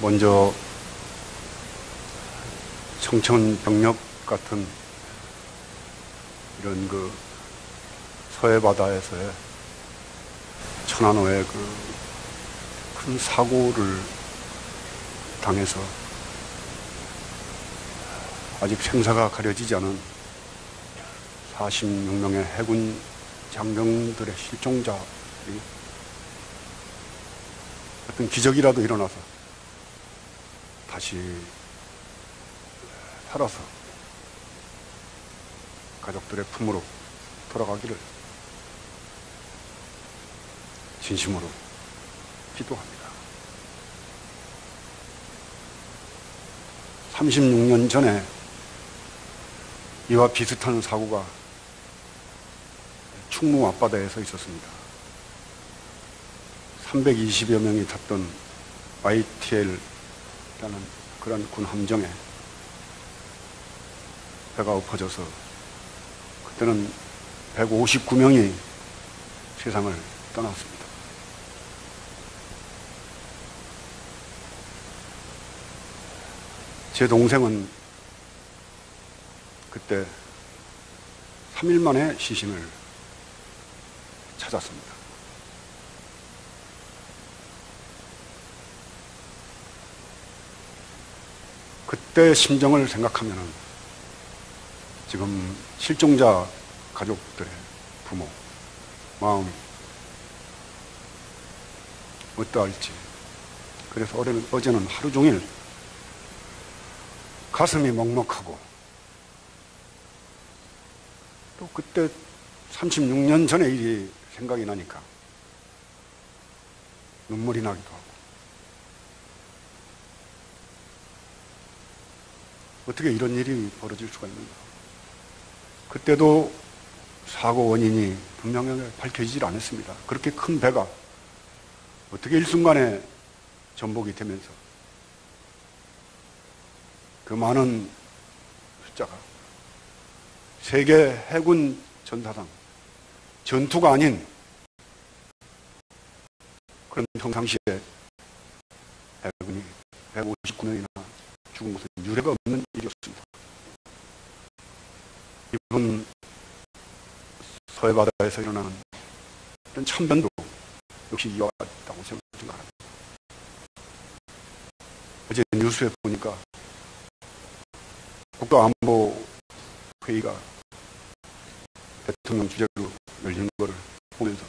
먼저 청천벽력 같은 이런 그 서해 바다에서의 천안호의 그 큰 사고를 당해서 아직 생사가 가려지지 않은 46명의 해군 장병들의 실종자들이 어떤 기적이라도 일어나서 다시 살아서 가족들의 품으로 돌아가기를 진심으로 기도합니다. 36년 전에 이와 비슷한 사고가 충무 앞바다에서 있었습니다. 320여 명이 탔던 YTL이라는 그런 군 함정에 배가 엎어져서 그때는 159명이 세상을 떠났습니다. 제 동생은 그때 3일 만에 시신을 찾았습니다. 그때 심정을 생각하면 지금 실종자 가족들의 부모 마음이 어떠할지. 그래서 어제는 하루 종일 가슴이 먹먹하고 또 그때 36년 전의 일이 생각이 나니까 눈물이 나기도 하고 어떻게 이런 일이 벌어질 수가 있는가. 그때도 사고 원인이 분명하게 밝혀지질 않았습니다. 그렇게 큰 배가 어떻게 일순간에 전복이 되면서 그 많은 숫자가 세계 해군 전사상 전투가 아닌 그런 평상시에 해군이 159명이나 죽은 것은 유례가 없는 일이었습니다. 이번 서해 바다에서 일어나는 이런 참변도 역시 이와 같다고 생각합니다. 어제 뉴스에 보니까 국가안보회의가 대통령 주재로 열린 것을 보면서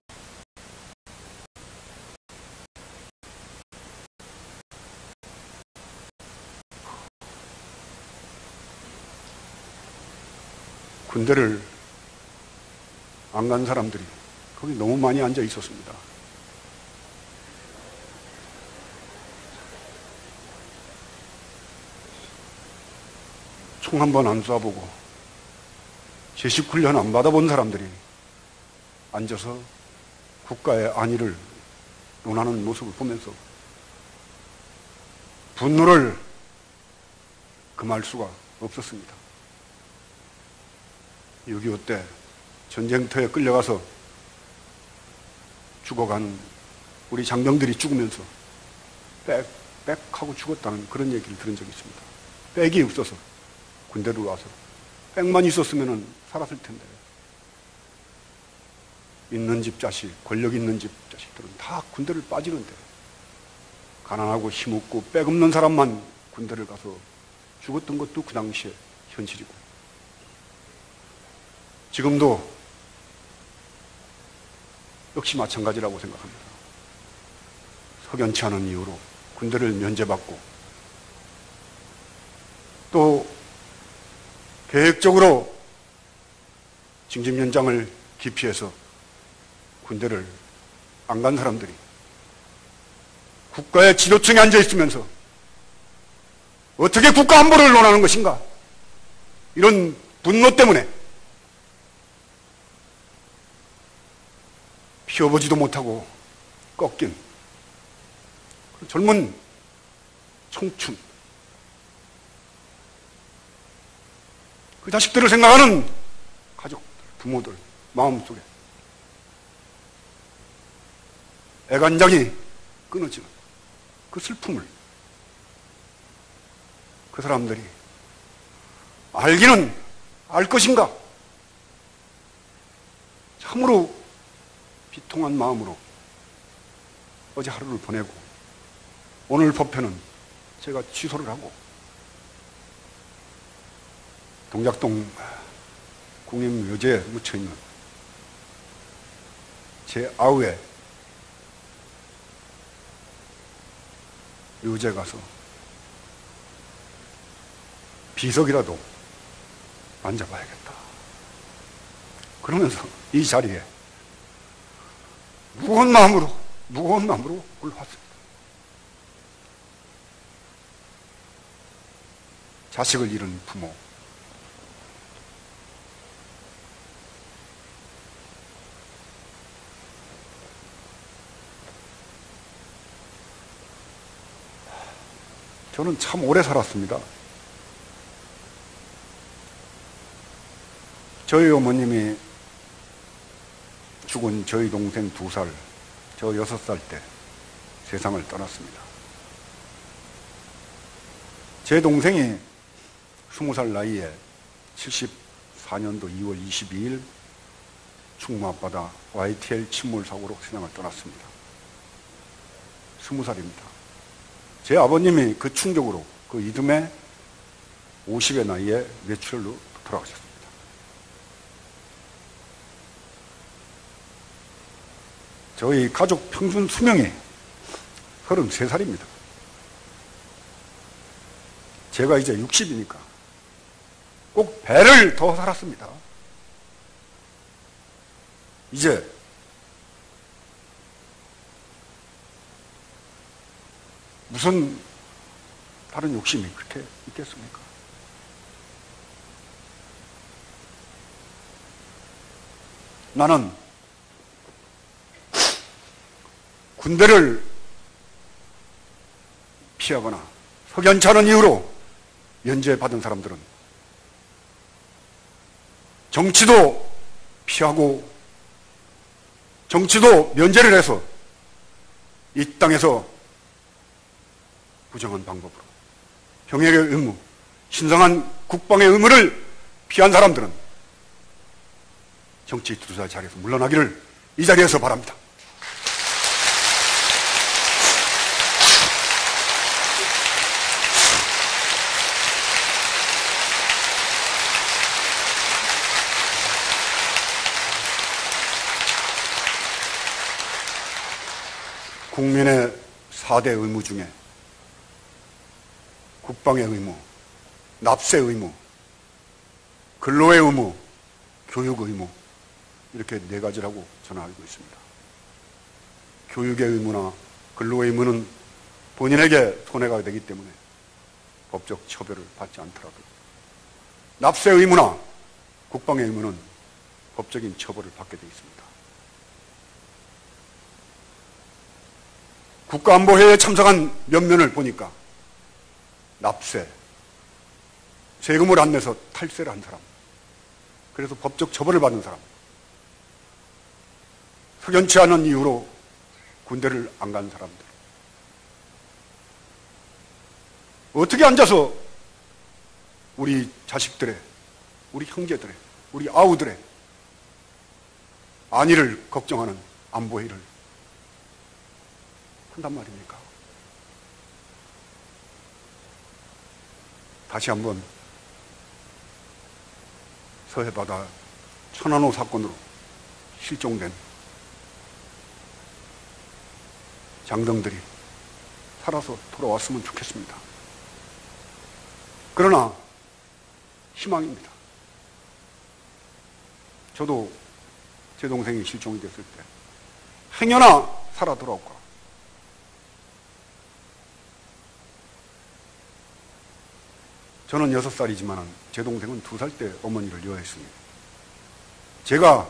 군대를 안 간 사람들이 거기 너무 많이 앉아 있었습니다. 총 한 번 안 쏴보고 제식 훈련 안 받아본 사람들이 앉아서 국가의 안위를 논하는 모습을 보면서 분노를 금할 수가 없었습니다. 6.25 때 전쟁터에 끌려가서 죽어간 우리 장병들이 죽으면서 빽 하고 죽었다는 그런 얘기를 들은 적이 있습니다. 빽이 없어서 군대로 와서 빽만 있었으면 살았을 텐데 있는 집 자식, 권력 있는 집 자식들은 다 군대를 빠지는데 가난하고 힘없고 빽 없는 사람만 군대를 가서 죽었던 것도 그 당시에 현실이고 지금도 역시 마찬가지라고 생각합니다. 석연치 않은 이유로 군대를 면제받고 또 계획적으로 징집연장을 기피해서 군대를 안 간 사람들이 국가의 지도층에 앉아 있으면서 어떻게 국가 안보를 논하는 것인가? 이런 분노 때문에 피워보지도 못하고 꺾인 젊은 청춘, 그 자식들을 생각하는 가족들, 부모들 마음속에 애간장이 끊어지는 그 슬픔을 그 사람들이 알기는 알 것인가? 참으로 비통한 마음으로 어제 하루를 보내고 오늘 법회는 제가 취소를 하고 동작동 국립묘지에 묻혀있는 제 아우의 묘지에 가서 비석이라도 만져봐야겠다. 그러면서 이 자리에 무거운 마음으로 올라왔습니다. 자식을 잃은 부모, 저는 참 오래 살았습니다. 저희 어머님이 죽은 저희 동생 2살, 저 6살 때 세상을 떠났습니다. 제 동생이 20살 나이에 74년도 2월 22일 충무 앞바다 YTL 침몰 사고로 세상을 떠났습니다. 20살입니다. 제 아버님이 그 충격으로 그 이듬해 50의 나이에 뇌출혈로 돌아가셨습니다. 저희 가족 평균 수명이 33살입니다. 제가 이제 60이니까 꼭 배를 더 살았습니다. 이제 무슨 다른 욕심이 그렇게 있겠습니까? 나는 군대를 피하거나 석연치 않은 이유로 면제받은 사람들은 정치도 피하고 정치도 면제를 해서 이 땅에서 부정한 방법으로 병역의 의무, 신성한 국방의 의무를 피한 사람들은 정치 투사 자리에서 물러나기를 이 자리에서 바랍니다. 국민의 4대 의무 중에 국방의 의무, 납세 의무, 근로의 의무, 교육 의무, 이렇게 4가지라고 저는 알고 있습니다. 교육의 의무나 근로의 의무는 본인에게 손해가 되기 때문에 법적 처벌을 받지 않더라도 납세 의무나 국방의 의무는 법적인 처벌을 받게 되어 있습니다. 국가안보회의에 참석한 면면을 보니까 납세, 세금을 안 내서 탈세를 한 사람, 그래서 법적 처벌을 받은 사람, 석연치 않은 이유로 군대를 안 간 사람들, 어떻게 앉아서 우리 자식들의, 우리 형제들의, 우리 아우들의 안위를 걱정하는 안보회의를 한단 말입니까? 다시 한번 서해바다 천안호 사건으로 실종된 장병들이 살아서 돌아왔으면 좋겠습니다. 그러나 희망입니다. 저도 제 동생이 실종이 됐을 때 행여나 살아 돌아올까, 저는 6살이지만 제 동생은 2살 때 어머니를 이어했습니다. 제가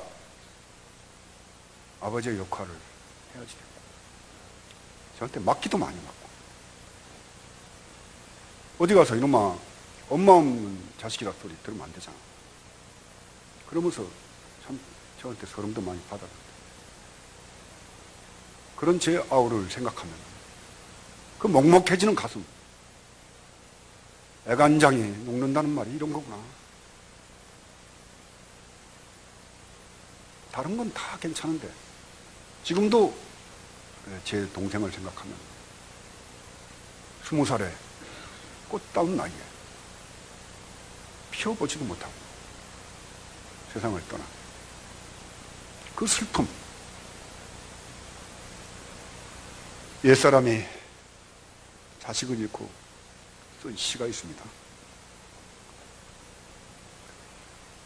아버지의 역할을 해야지 되고, 저한테 맞기도 많이 맞고, 어디 가서 이놈아 엄마 없는 자식이라 소리 들으면 안 되잖아. 그러면서 참 저한테 서름도 많이 받았는데, 그런 제 아우를 생각하면 그 먹먹해지는 가슴, 애간장이 녹는다는 말이 이런 거구나. 다른 건 다 괜찮은데 지금도 제 동생을 생각하면 20살에 꽃다운 나이에 피워보지도 못하고 세상을 떠나 그 슬픔, 옛사람이 자식을 잃고 쓴 시가 있습니다.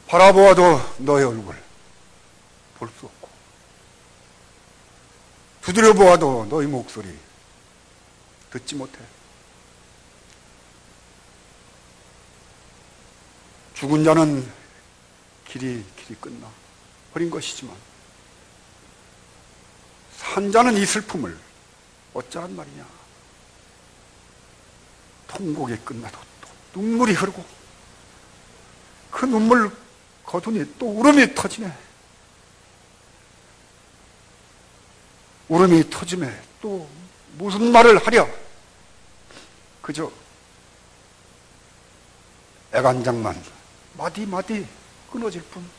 바라보아도 너의 얼굴 볼 수 없고 두드려 보아도 너의 목소리 듣지 못해. 죽은 자는 길이 끝나 버린 것이지만 산 자는 이 슬픔을 어쩌란 말이냐. 통곡이 끝나도 또 눈물이 흐르고 그 눈물 거두니 또 울음이 터지네. 울음이 터지네. 또 무슨 말을 하랴. 그저 애간장만 마디마디 끊어질 뿐.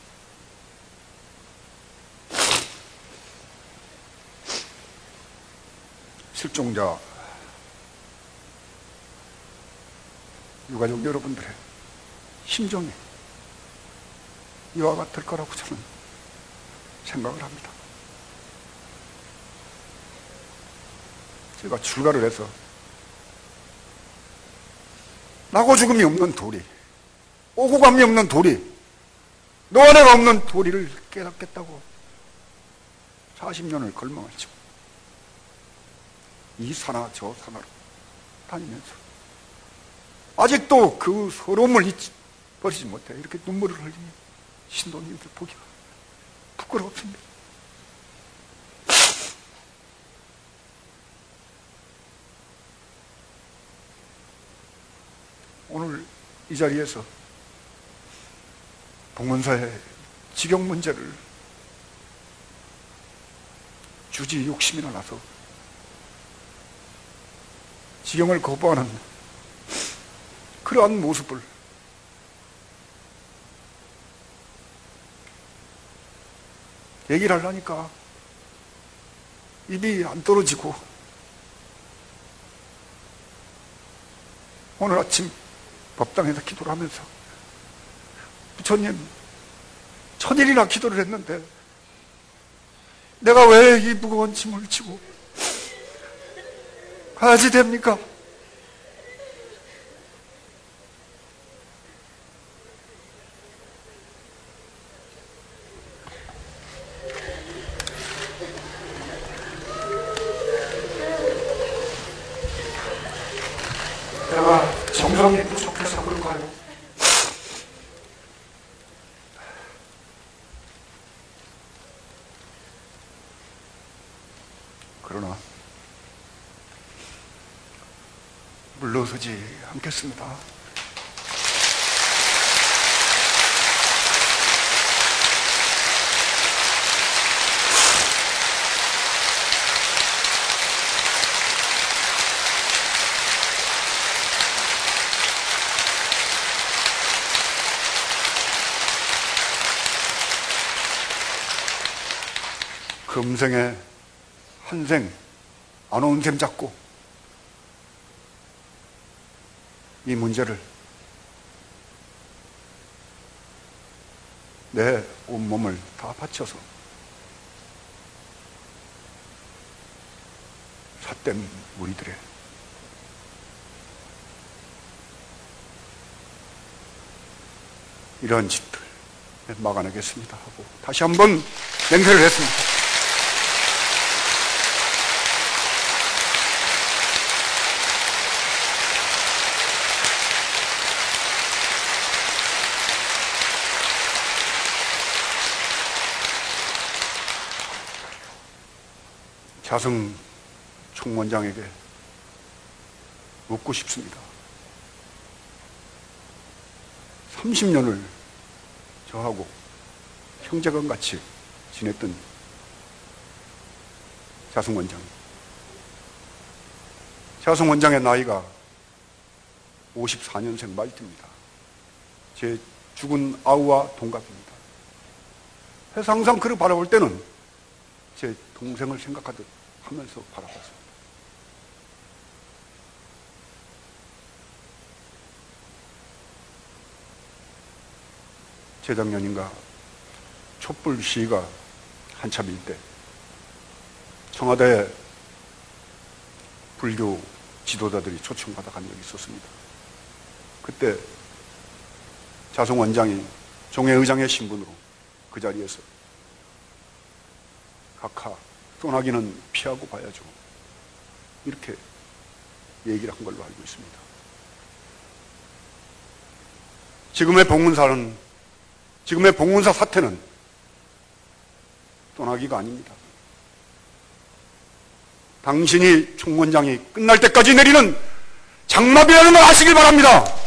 실종자 유가족 여러분들의 심정이 이와 같을 거라고 저는 생각을 합니다. 제가 출가를 해서 나고 죽음이 없는 도리, 오고 감이 없는 도리, 너와 내가 없는 도리를 깨닫겠다고 40년을 걸망을 치고 이 산하 저 산하로 다니면서 아직도 그 서러움을 버리지 못해 이렇게 눈물을 흘리니 신도님들 보기가 부끄럽습니다. 오늘 이 자리에서 봉헌사의 직영 문제를 주지 욕심이나 나서 직영을 거부하는 그러한 모습을 얘기를 하려니까 입이 안 떨어지고 오늘 아침 법당에서 기도를 하면서 부처님 천일이나 기도를 했는데 내가 왜 이 무거운 짐을 지고 가야지 됩니까? 내가 정성이 부족해서 그런가요? 그러나 물러서지 않겠습니다. 금생에 한생 안 온 셈 잡고 이 문제를 내 온몸을 다 바쳐서 삿된 우리들의 이런 짓들 막아내겠습니다 하고 다시 한번 맹세를 했습니다. 자승 총원장에게 묻고 싶습니다. 30년을 저하고 형제간 같이 지냈던 자승 원장. 자승 원장의 나이가 54년생 말띠입니다. 제 죽은 아우와 동갑입니다. 그래서 항상 그를 바라볼 때는 제 동생을 생각하듯 하면서 바라봤습니다. 재작년인가 촛불 시위가 한참일 때 청와대 불교 지도자들이 초청받아 간 적이 있었습니다. 그때 자송 원장이 종회의장의 신분으로 그 자리에서 각하 소나기는 피하고 가야죠, 이렇게 얘기를 한 걸로 알고 있습니다. 지금의 봉은사 사태는 소나기가 아닙니다. 당신이 총무원장이 끝날 때까지 내리는 장마비라는 걸 아시길 바랍니다.